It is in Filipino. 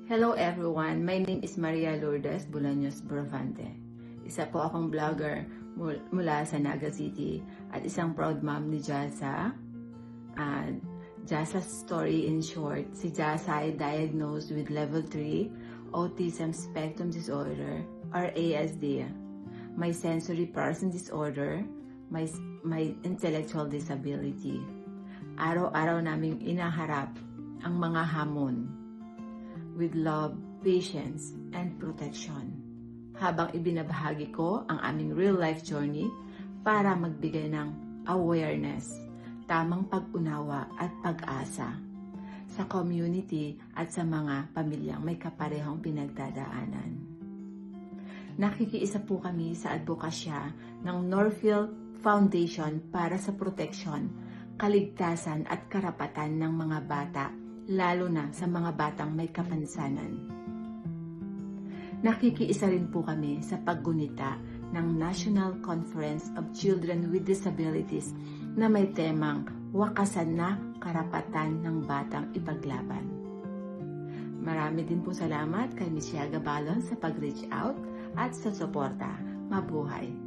Hello everyone, my name is Maria Lourdes Bolaños Bravante. Isa po akong vlogger mula sa Naga City at isang proud mom ni Jasa. Jasa's story in short, si Jasa ay diagnosed with level 3 Autism Spectrum Disorder or ASD. May sensory processing disorder, may intellectual disability. Araw-araw naming inaharap ang mga hamon with love, patience, and protection. Habang ibinabahagi ko ang aming real-life journey para magbigay ng awareness, tamang pag-unawa at pag-asa sa community at sa mga pamilyang may kaparehong pinagdadaanan. Nakikiisa po kami sa advokasya ng Northfield Foundation para sa proteksyon, kaligtasan at karapatan ng mga bata, lalo na sa mga batang may kapansanan. Nakikiisa rin po kami sa paggunita ng National Conference of Children with Disabilities na may temang wakasan na karapatan ng batang ipaglaban. Marami din po salamat kay Ms. Yaga Balon sa pag-reach out at sa suporta. Mabuhay!